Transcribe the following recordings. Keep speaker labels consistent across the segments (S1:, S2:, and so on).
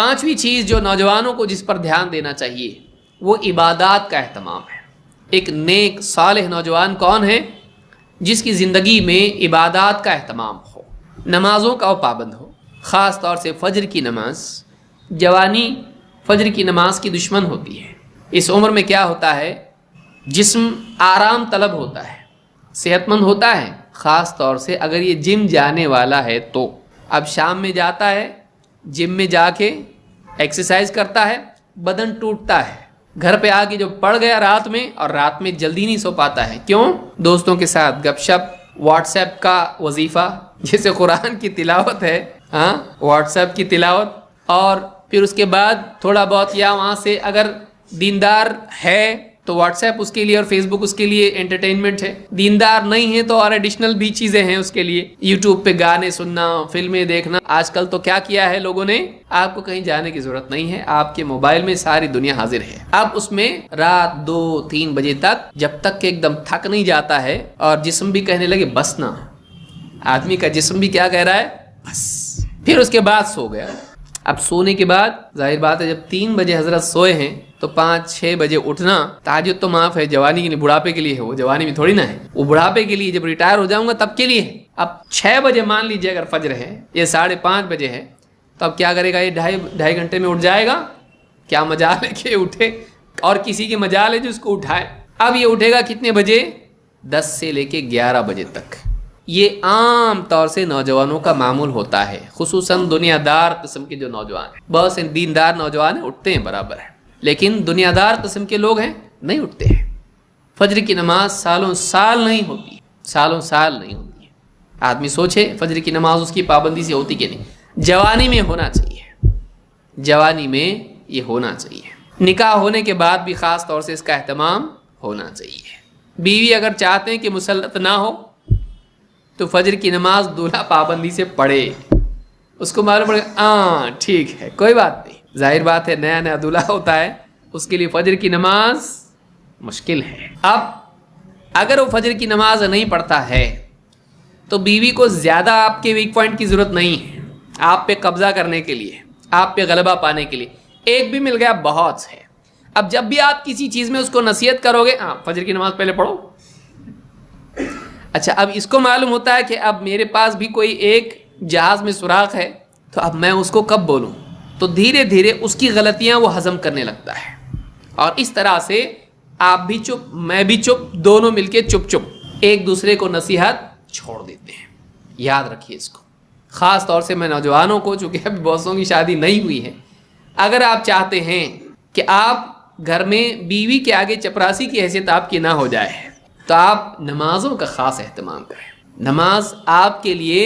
S1: 5ویں چیز جو نوجوانوں کو جس پر دھیان دینا چاہیے وہ عبادات کا اہتمام ہے۔ ایک نیک صالح نوجوان کون ہے؟ جس کی زندگی میں عبادات کا اہتمام ہو، نمازوں کا وہ پابند ہو، خاص طور سے فجر کی نماز۔ جوانی فجر کی نماز کی دشمن ہوتی ہے۔ اس عمر میں کیا ہوتا ہے، جسم آرام طلب ہوتا ہے، صحت مند ہوتا ہے، خاص طور سے اگر یہ جم جانے والا ہے تو۔ اب شام میں جاتا ہے جم میں جا کے ایکسرسائز کرتا ہے، بدن ٹوٹتا ہے، گھر پہ آ کے جو پڑ گیا رات میں، اور رات میں جلدی نہیں سو پاتا ہے۔ کیوں؟ دوستوں کے ساتھ گپ شپ، واٹس ایپ کا وظیفہ، جیسے قرآن کی تلاوت ہے، ہاں واٹس ایپ کی تلاوت، اور پھر اس کے بعد تھوڑا بہت یا وہاں سے اگر دیندار ہے تو واٹس ایپ اس کے لیے اور فیس بک اس کے لیے انٹرٹینمنٹ ہے، دیندار نہیں ہے تو اور ایڈیشنل بھی چیزیں ہیں اس کے لیے، یوٹیوب پہ گانے سننا، فلمیں دیکھنا۔ آج کل تو کیا کیا ہے لوگوں نے، آپ کو کہیں جانے کی ضرورت نہیں ہے، آپ کے موبائل میں ساری دنیا حاضر ہے۔ اب اس میں رات 2-3 بجے تک، جب تک کہ ایک دم تھک نہیں جاتا ہے اور جسم بھی کہنے لگے بس نا، آدمی کا جسم بھی کیا کہہ رہا ہے، بس، پھر اس کے بعد سو گیا۔ اب سونے کے بعد ظاہر بات ہے جب 3 بجے حضرت سوئے ہیں تو 5-6 بجے اٹھنا، تہجد تو معاف ہے، جوانی کے لیے، بڑھاپے کے لیے ہے، وہ جوانی میں تھوڑی نہ ہے، وہ بڑھاپے کے لیے، جب ریٹائر ہو جاؤں گا تب کے لیے ہے۔ اب 6 بجے مان لیجیے اگر فجر ہے، یہ 5:30 بجے ہے، تو اب کیا کرے گا، یہ ڈھائی گھنٹے میں اٹھ جائے گا؟ کیا مجال ہے کہ اٹھے، اور کسی کی مجال ہے جو اس کو اٹھائے؟ اب یہ اٹھے گا کتنے بجے؟ 10 سے لے کے 11 بجے تک۔ یہ عام طور سے نوجوانوں کا معمول ہوتا ہے، خصوصاً دنیا دار قسم کے جو نوجوان ہیں۔ بہت سے دیندار نوجوان ہیں، اٹھتے ہیں برابر ہے، لیکن دنیا دار قسم کے لوگ ہیں نہیں اٹھتے ہیں۔ فجر کی نماز سالوں سال نہیں ہوتی، سالوں سال نہیں ہوتی ہے۔ آدمی سوچے فجر کی نماز اس کی پابندی سے ہوتی کہ نہیں۔ جوانی میں ہونا چاہیے، جوانی میں یہ ہونا چاہیے، نکاح ہونے کے بعد بھی خاص طور سے اس کا اہتمام ہونا چاہیے۔ بیوی اگر چاہتے ہیں کہ مسلط نہ ہو تو فجر کی نماز دولہا پابندی سے پڑھے، اس کو معلوم پڑے ہاں ٹھیک ہے کوئی بات نہیں۔ ظاہر بات ہے نیا نیا دولہا ہوتا ہے، اس کے لیے فجر کی نماز مشکل ہے۔ اب اگر وہ فجر کی نماز نہیں پڑھتا ہے تو بیوی کو زیادہ آپ کے ویک پوائنٹ کی ضرورت نہیں ہے، آپ پہ قبضہ کرنے کے لیے، آپ پہ غلبہ پانے کے لیے۔ ایک بھی مل گیا بہت ہے۔ اب جب بھی آپ کسی چیز میں اس کو نصیحت کرو گے، ہاں فجر کی نماز پہلے پڑھو۔ اچھا اب اس کو معلوم ہوتا ہے کہ اب میرے پاس بھی کوئی ایک جہاز میں سوراخ ہے، تو اب میں اس کو کب بولوں، تو دھیرے دھیرے اس کی غلطیاں وہ ہضم کرنے لگتا ہے، اور اس طرح سے آپ بھی چپ میں بھی چپ، دونوں مل کے چپ چپ ایک دوسرے کو نصیحت چھوڑ دیتے ہیں۔ یاد رکھیے اس کو، خاص طور سے میں نوجوانوں کو، چونکہ ابھی بہتوں کی شادی نہیں ہوئی ہے، اگر آپ چاہتے ہیں کہ آپ گھر میں بیوی کے آگے چپراسی کی حیثیت آپ کی نہ ہو جائے تو آپ نمازوں کا خاص اہتمام کریں۔ نماز آپ کے لیے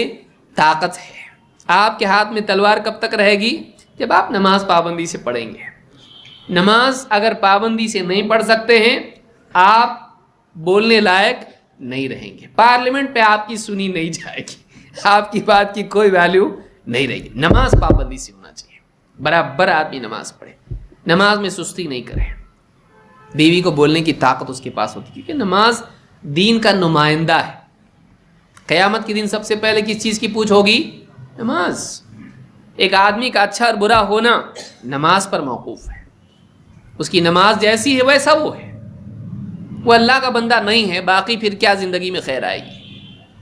S1: طاقت ہے۔ آپ کے ہاتھ میں تلوار کب تک رہے گی؟ جب آپ نماز پابندی سے پڑھیں گے۔ نماز اگر پابندی سے نہیں پڑھ سکتے ہیں، آپ بولنے لائق نہیں رہیں گے، پارلیمنٹ پہ آپ کی سنی نہیں جائے گی، آپ کی بات کی کوئی ویلیو نہیں رہے گی۔ نماز پابندی سے ہونا چاہیے، برابر آدمی نماز پڑھے، نماز میں سستی نہیں کرے۔ بیوی کو بولنے کی طاقت اس کے پاس ہوتی ہے، کیونکہ نماز دین کا نمائندہ ہے۔ قیامت کے دن سب سے پہلے کس چیز کی پوچھ ہوگی؟ نماز۔ ایک آدمی کا اچھا اور برا ہونا نماز پر موقوف ہے، اس کی نماز جیسی ہے ویسا وہ ہے۔ وہ اللہ کا بندہ نہیں ہے، باقی پھر کیا زندگی میں خیر آئے گی؟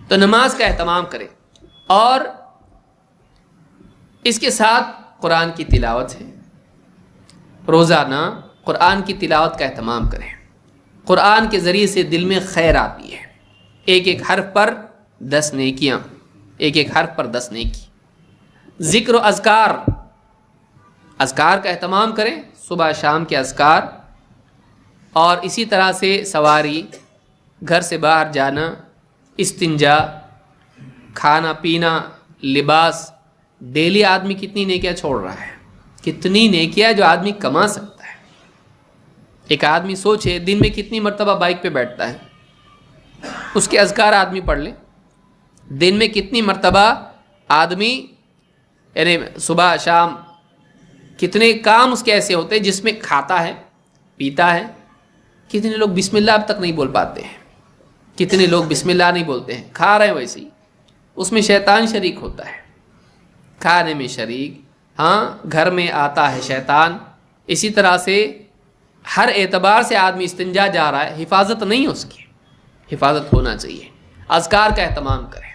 S1: تو نماز کا اہتمام کریں، اور اس کے ساتھ قرآن کی تلاوت ہے، روزانہ قرآن کی تلاوت کا اہتمام کریں۔ قرآن کے ذریعے سے دل میں خیر آتی ہے، ایک ایک حرف پر 10 نیکیاں، ایک ایک حرف پر 10 نیکی۔ ذکر و اذکار، اذکار کا اہتمام کریں، صبح شام کے اذکار، اور اسی طرح سے سواری، گھر سے باہر جانا، استنجا، کھانا پینا، لباس، ڈیلی آدمی کتنی نیکیاں چھوڑ رہا ہے، کتنی نیکیاں جو آدمی کما سکتا ہے۔ ایک آدمی سوچے دن میں کتنی مرتبہ بائک پہ بیٹھتا ہے، اس کے اذکار آدمی پڑھ لے۔ دن میں کتنی مرتبہ آدمی، یعنی صبح شام کتنے کام اس کے ایسے ہوتے ہیں جس میں کھاتا ہے پیتا ہے۔ کتنے لوگ بسم اللہ اب تک نہیں بول پاتے ہیں، کتنے لوگ بسم اللہ نہیں بولتے ہیں، کھا رہے ہیں ویسے ہی، اس میں شیطان شریک ہوتا ہے، کھانے میں شریک، ہاں گھر میں آتا ہے شیطان، اسی طرح سے ہر اعتبار سے آدمی استنجا جا رہا ہے، حفاظت نہیں، اس کی حفاظت ہونا چاہیے، اذکار کا اہتمام کریں۔